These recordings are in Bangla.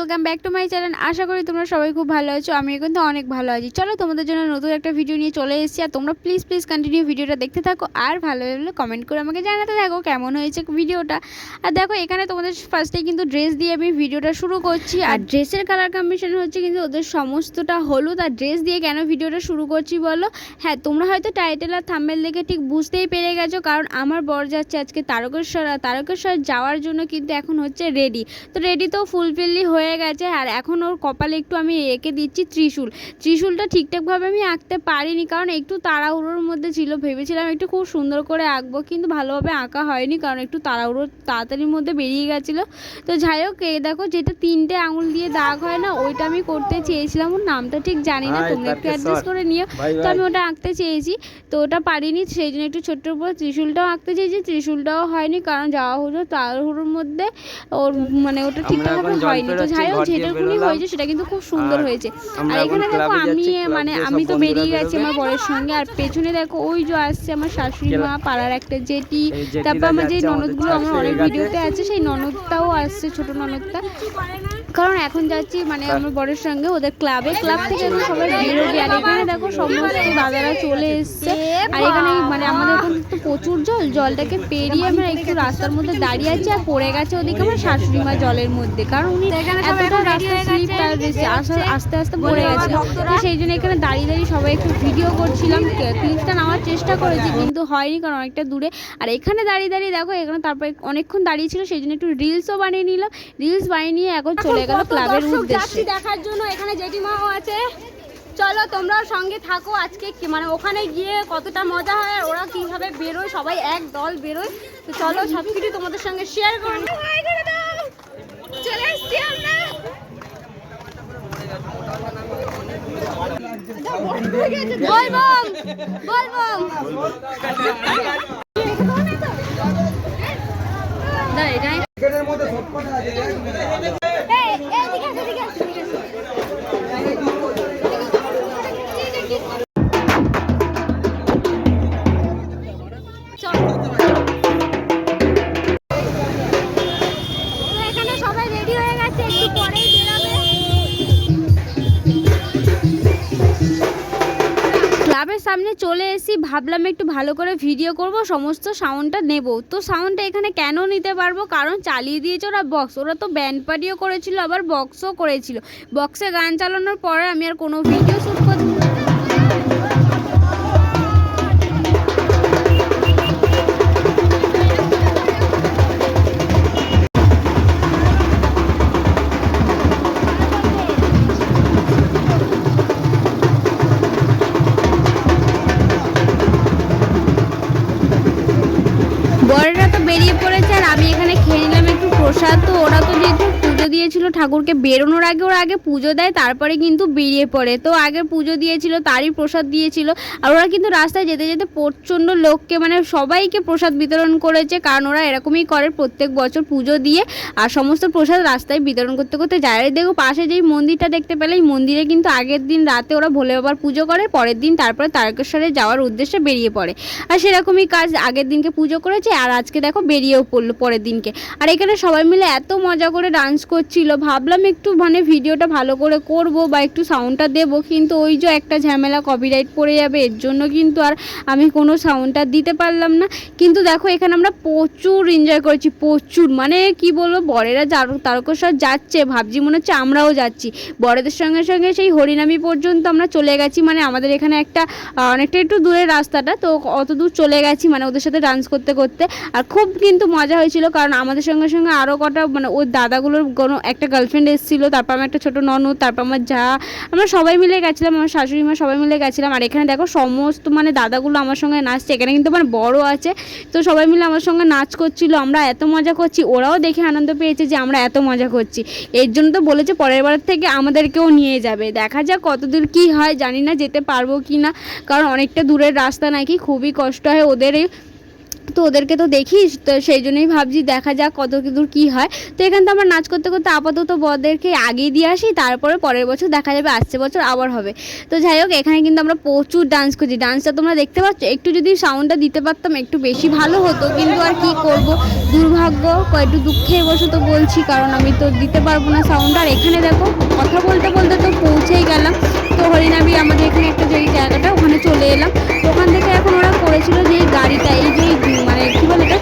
Welcome back to my channel. আশা করি তোমরা সবাই খুব ভালো আছো। আমিও কিন্তু অনেক ভালো আছি। চলো তোমাদের জন্য নতুন একটা ভিডিও নিয়ে চলে এসেছি। আর তোমরা প্লিজ কন্টিনিউ ভিডিওটা দেখতে থাকো আর ভালো লাগলে কমেন্ট করে আমাকে জানাতে থাকো কেমন হয়েছে ভিডিওটা। আর দেখো এখানে তোমাদের ফার্স্টেই কিন্তু ড্রেস দিয়ে আমি ভিডিওটা শুরু করছি। আর ড্রেসের কালার কম্বিনেশন হচ্ছে কিন্তু ওদের সমস্তটা হলুদ। আর ড্রেস দিয়ে কেন ভিডিওটা শুরু করছি বলো? হ্যাঁ, তোমরা হয়তো টাইটেল আর থাম্বনেল দেখে ঠিক বুঝতেই পেরে গেছো, কারণ আমার বর যাচ্ছে আজকে তারকেশ্বর। আর তারকেশ্বর যাওয়ার জন্য কিন্তু এখন হচ্ছে রেডি। তো রেডি তো ফুলফিলি হয়ে গেছে। আর এখন ওর কপালে একটু আমি এঁকে দিচ্ছি ত্রিশূলটা ঠিকঠাকভাবে আমি আঁকতে পারিনি, কারণ একটু তাড়াহুড়োর মধ্যে ছিল। ভেবেছিলাম একটু খুব সুন্দর করে আঁকবো, কিন্তু ভালোভাবে আঁকা হয়নি, কারণ একটু তাড়াতাড়ির মধ্যে বেরিয়ে গেছিলো। তো যাই হোক, দেখো যেটা 3টে আঙুল দিয়ে দাগ হয় না, ওইটা আমি করতে চেয়েছিলাম। ওর নামটা ঠিক জানি না, তোমরা একটু অ্যাডজাস্ট করে নিও। তো আমি ওটা আঁকতে চেয়েছি, তো ওটা পারিনি। সেই জন্য একটু ছোট্ট উপর ত্রিশূলটাও আঁকতে চেয়েছি, ত্রিশূলটাও হয়নি, কারণ যাওয়া হলো তাড়াহুড়োর মধ্যে। ওর মানে ওটা ঠিকঠাকভাবে হয়নি। তো যাই হোক, যেটাকুনি হয়েছে সেটা কিন্তু খুব সুন্দর হয়েছে। আর এখানে দেখো আমি তো বেরিয়ে গেছি আমার বরের সঙ্গে। আর পেছনে দেখো ওই যে আসছে আমার শাশুড়ি মা, পাড়ার একটা জেঠি, তারপর আমার যে ননদগুলো আমার অনেক ভিডিওতে আছে, সেই ননদটাও আসছে, ছোট ননদটা। কারণ এখন যাচ্ছি মানে আমার বরের সঙ্গে ওদের ক্লাব থেকে সবাই বেরোবে। আর এখানে দেখো সমস্ত দাদারা চলে এসছে। আর এখানে মানে আমাদের এখন তো প্রচুর জলটাকে পেরিয়ে আমরা একটু রাস্তার মধ্যে দাঁড়িয়ে আছি। আর পড়ে গেছে ওদিকে আমার শাশুড়ি মা জলের মধ্যে, কারণ উনি এতটা রাস্তা স্লিপ আস্তে আস্তে পড়ে গেছে। তো সেই জন্য এখানে দাঁড়িয়ে সবাই একটু ভিডিও করছিলাম। ক্লিপটা নেওয়ার চেষ্টা করেছি, কিন্তু হয়নি, কারণ অনেকটা দূরে। আর এখানে দাঁড়িয়ে দেখো এখানে তারপরে অনেকক্ষণ দাঁড়িয়ে ছিল, সেই জন্য একটু রিলসও বানিয়ে নিলাম। রিলস বানিয়ে নিয়ে এখন চলে গেল ক্লাবের উদ্দেশ্যে দেখার জন্য। এখানে জেঠিমাও আছে, চলো তোমরাও সঙ্গে থাকো। আজকে মানে ওখানে গিয়ে কতটা মজা হয়, আর ওরা কিভাবে বেরোয়, সবাই এক দল বেরোয়। তো চলো সব কিছু তোমাদের সঙ্গে শেয়ার করো। চলে এসছি আমরা। বলবম ক্লাবের সামনে চলে এসেছি, ভাবলাম একটু ভালো করে ভিডিও করব, সমস্ত সাউন্ডটা নেব। তো সাউন্ডটা এখানে কেন নিতে পারবো, কারণ চালিয়ে দিয়েছে ওরা বক্স। ওরা তো ব্যান্ড পার্টিও করেছিল, আবার বক্সও করেছিল। বক্সে গান চালানোর পরে আমি আর কোনো ভিডিও শ্যুট করতে বরেরা তো বেরিয়ে পড়েছে। আর আমি এখানে খেয়ে নিলাম একটু প্রসাদ। তো ওরা তো যেহেতু পুজো দিয়েছিল ঠাকুরকে, বেরোনোর আগে ওরা আগে পুজো দেয়, তারপরে কিন্তু বেরিয়ে পড়ে। তো আগে পুজো দিয়েছিল, তারই প্রসাদ দিয়েছিল। আর ওরা কিন্তু রাস্তায় যেতে যেতে প্রচণ্ড লোককে মানে সবাইকে প্রসাদ বিতরণ করেছে, কারণ ওরা এরকমই করে প্রত্যেক বছর পুজো দিয়ে। আর সমস্ত প্রসাদ রাস্তায় বিতরণ করতে করতে যায়। দেখো পাশে যেই মন্দিরটা দেখতে পেলে, এই মন্দিরে কিন্তু আগের দিন রাতে ওরা ভোলে বাবার পুজো করে, পরের দিন তারপরে তারকেশ্বরে যাওয়ার উদ্দেশ্যে বেরিয়ে পড়ে। আর সেরকমই কাজ, আগের দিনকে পুজো করেছে আর আজকে দেখো বেরিয়েও পড়লো পরের দিনকে। আর এখানে সবাই মিলে এত মজা করে ডান্স করছিল, ভাবলাম একটু মানে ভিডিওটা ভালো করে করব বা একটু সাউন্ডটা দেব, কিন্তু ওই যে একটা ঝামেলা, কপিরাইট পড়ে যাবে, এর জন্য কিন্তু আর আমি কোনো সাউন্ডটা দিতে পারলাম না। কিন্তু দেখো এখানে আমরা প্রচুর এনজয় করেছি, প্রচুর মানে কি বলবো। বরেরা তারকেশ্বর যাচ্ছে, ভাবছি মনে হচ্ছে আমরাও যাচ্ছি। বরেদের সঙ্গে সঙ্গে সেই হরিনামি পর্যন্ত আমরা চলে গেছি। মানে আমাদের এখানে একটা অনেকটা একটু দূরের রাস্তাটা, তো অত দূর চলে গেছি মানে ওদের সাথে ডান্স করতে করতে। আর খুব কিন্তু মজা হয়েছিল, কারণ আমাদের সঙ্গে সঙ্গে আরও কটা মানে ওই দাদাগুলোর কোনো একটা গার্লফ্রেন্ড এসেছিলো, তারপর আমার একটা ছোটো ননদ, তারপর আমার যা, আমরা সবাই মিলে গেছিলাম, আমার শাশুড়ি মা সবাই মিলে গেছিলাম। আর এখানে দেখো সমস্ত মানে দাদাগুলো আমার সঙ্গে নাচছে। এখানে কিন্তু আমার বড় আছে, তো সবাই মিলে আমার সঙ্গে নাচ করছিল। আমরা এত মজা করছি, ওরাও দেখে আনন্দ পেয়েছে যে আমরা এত মজা করছি। এর জন্য তো বলেছে পরের বার থেকে আমাদেরকেও নিয়ে যাবে। দেখা যাক কতদূর কী হয়, জানি না যেতে পারবো কি না, কারণ অনেকটা দূরের রাস্তা নাকি, খুবই কষ্ট হয় ওদের। তো ওদেরকে তো দেখিস, তো সেই জন্যই ভাবছি দেখা যাক কত দূর কী হয়। তো এখানে তো আমরা নাচ করতে করতে আপাতত বড়দেরকে আগিয়ে দিয়ে আসি, তারপরে পরের বছর দেখা যাবে, আসছে বছর আবার হবে। তো যাই হোক, এখানে কিন্তু আমরা প্রচুর ডান্স করছি। ডান্সটা তোমরা দেখতে পাচ্ছ, একটু যদি সাউন্ডটা দিতে পারতাম একটু বেশি ভালো হতো, কিন্তু আর কি করব, দুর্ভাগ্য, একটু দুঃখের বশত বলছি, কারণ আমি তো দিতে পারবো না সাউন্ড। আর এখানে দেখো কথা বলতে বলতে তো পৌঁছেই গেলাম। তো হরিনাবি আমাদের এখানে একটা যেই জায়গাটা, ওখানে চলে এলাম। তো ওখান থেকে এখন ওরা করেছিল যে এই গাড়িটা, এই যে মানে কী বলে এটা,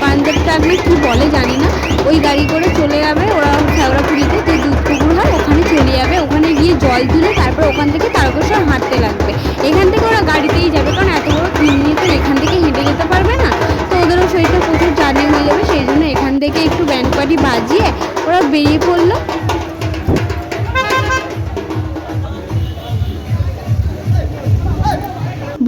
পাঞ্জাব ট্রাক না কী বলে জানি না, ওই গাড়ি করে চলে যাবে ওরা শেওড়াফুলিতে, যে দুধ পুকুর হয় ওখানে চলে যাবে, ওখানে গিয়ে জল তুলে তারপর ওখান থেকে তারকেশ্বর হাঁটতে লাগবে। এখান থেকে ওরা গাড়িতেই যাবে, কারণ এত বড় ট্রেন নিয়ে তো এখান থেকে হেঁটে যেতে পারবে না, তো ওদেরও শরীরটা প্রচুর জার্নি হয়ে যাবে, সেই জন্য এখান থেকে একটু ব্যান্ড পার্টি বাজিয়ে ওরা বেরিয়ে পড়লো।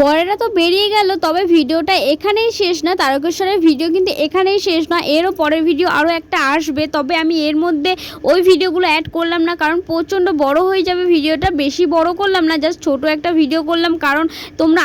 বরেরা তো বেরিয়ে গেল, তবে ভিডিওটা এখানেই শেষ না, তারকেশ্বরের ভিডিও কিন্তু এখানেই শেষ না, এরও পরের ভিডিও আরও একটা আসবে, তবে আমি এর মধ্যে ওই ভিডিওগুলো অ্যাড করলাম না, কারণ প্রচণ্ড বড় হয়ে যাবে ভিডিওটা, বেশি বড় করলাম না, জাস্ট ছোট একটা ভিডিও করলাম, কারণ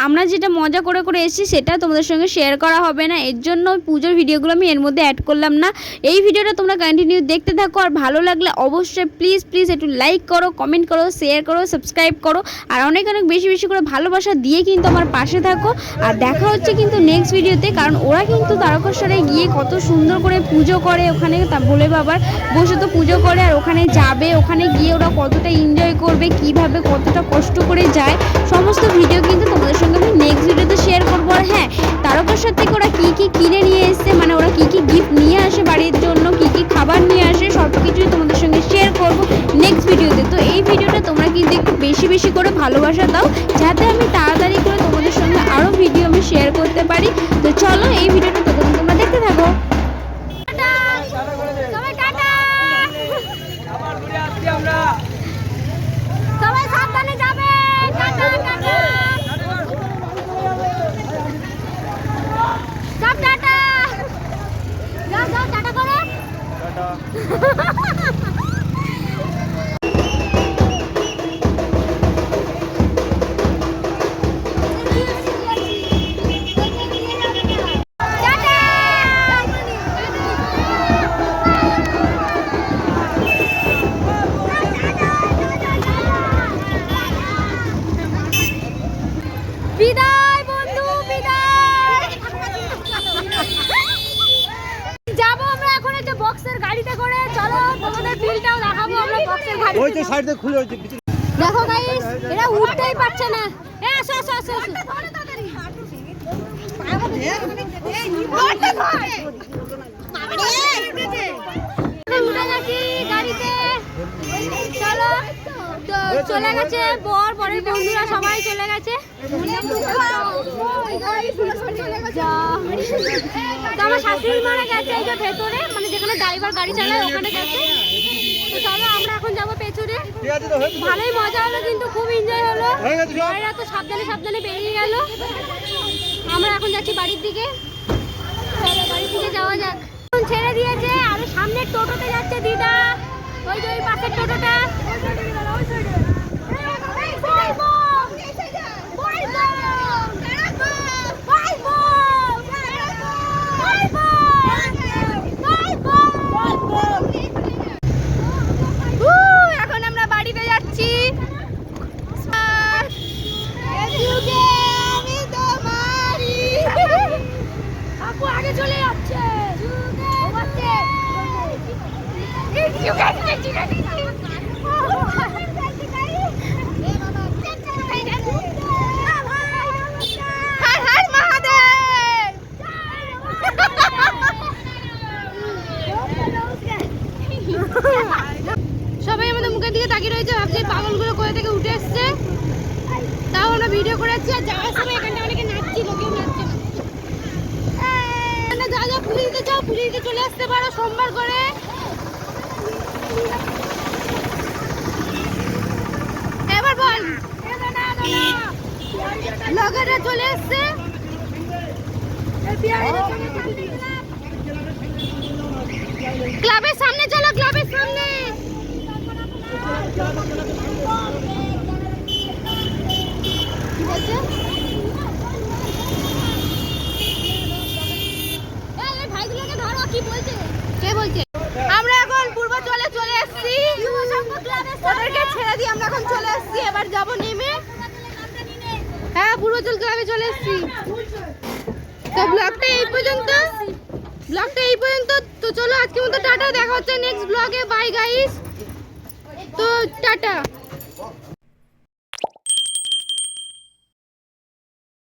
আমরা যেটা মজা করে করে এসেছি সেটা তোমাদের সঙ্গে শেয়ার করা হবে না, এর জন্য পুজোর ভিডিওগুলো আমি এর মধ্যে অ্যাড করলাম না। এই ভিডিওটা তোমরা কন্টিনিউ দেখতে থাকো, আর ভালো লাগলে অবশ্যই প্লিজ একটু লাইক করো, কমেন্ট করো, শেয়ার করো, সাবস্ক্রাইব করো, আর অনেক বেশি বেশি করে ভালোবাসা দিয়ে কিন্তু আমার পাশে থাকো। আর দেখা হচ্ছে কিন্তু নেক্সট ভিডিওতে, কারণ ওরা কিন্তু তারকেশ্বরে গিয়ে কত সুন্দর করে পুজো করে, ওখানে ভোলে বাবার বসে তো পুজো করে, আর ওখানে যাবে, ওখানে গিয়ে ওরা কতটা এনজয় করবে, কিভাবে কতটা কষ্ট করে যায়, সমস্ত ভিডিও কিন্তু তোমাদের সঙ্গে আমি নেক্সট ভিডিওতে শেয়ার করবো। আর হ্যাঁ, তারকেশ্বর থেকে ওরা কী কী কিনে নিয়ে এসছে, মানে ওরা কী কী গিফট নিয়ে আসে বাড়ির জন্য, কী কী খাবার নিয়ে আসে, সব কিছুই তোমাদের সঙ্গে শেয়ার করবো নেক্সট ভিডিওতে। তো এই ভিডিওটা তোমরা কিন্তু একটু বেশি বেশি করে ভালোবাসা দাও, যাতে আমি তাড়াতাড়ি করে তোমাদের সঙ্গে আরও ভিডিও আমি শেয়ার করতে পারি। তো চলো এই ভিডিওটা তোমরা দেখতে থাকো। সবাই সাবধানে যাবে, টাটা টাটা, সব টাটা, যাও যাও টাটা করো, টাটা। বিদায় বন্ধু, বিদায়। যাবো আমরা এখন একটা বক্সের গাড়িতে করে, চলো তোমাদের বিলটাও দেখাবো আমরা বক্সের গাড়িতে। ওই যে সাইড দিয়ে খুলে ওই যে দেখো গাইস, এরা উঠতেই পারছে না। এ আসো আসো আসো আসো, উঠে গেছি গাড়িতে, চলো। তো চলে গেছে বর, বরের বন্ধুরা সবাই চলে গেছে। তো আমার শাশুড়ি মারা গেছে এই যে ভেতরে, মানে যেখানে ড্রাইভার গাড়ি চালায় ওখানে গেছে। তো চলো আমরা এখন যাবো পেছনে। ভালোই মজা হলো, কিন্তু খুব এনজয় হলো, বরেরা তো সাবধানে সাবধানে বেরিয়ে গেল। আমরা এখন যাচ্ছি বাড়ির দিকে, বাড়ির দিকে যাওয়া যাক। ছেড়ে দিয়েছে, আর সামনের টোটোতে যাচ্ছে দিদা, ওই যে ওই পাশের টোটোটা। এখন আমরা বাড়িতে যাচ্ছি। আপু আগে চলে যাচ্ছে। সবাই আমাদের মুখের দিকে তাকিয়ে রয়েছে, ভাবছে পাগলগুলো কোথা থেকে উঠে এসছে। তাও আমরা ভিডিও করেছি, আর যাওয়ার সময় এখানটা অনেকে নাচছিল, কেউ নাচছে না। যা যা পুজো দিতে চাও পুজো দিতে চলে আসতে পারো সোমবার করে। এবার বল, লগেরা চলে এসছে। ক্লাবের সামনে চলো, ক্লাবের সামনে। ঠিক আছে। ওদেরকে ছেড়ে দিয়ে আমরা এখন চলে এসেছি, এবার যাব নেমে। হ্যাঁ, পূর্বাচল ক্লাবে চলে এসেছি। তো ব্লগটা এই পর্যন্ত। তো চলো আজকের মতো টাটা, দেখা হচ্ছে নেক্সট ব্লগে। Bye guys. তো টাটা।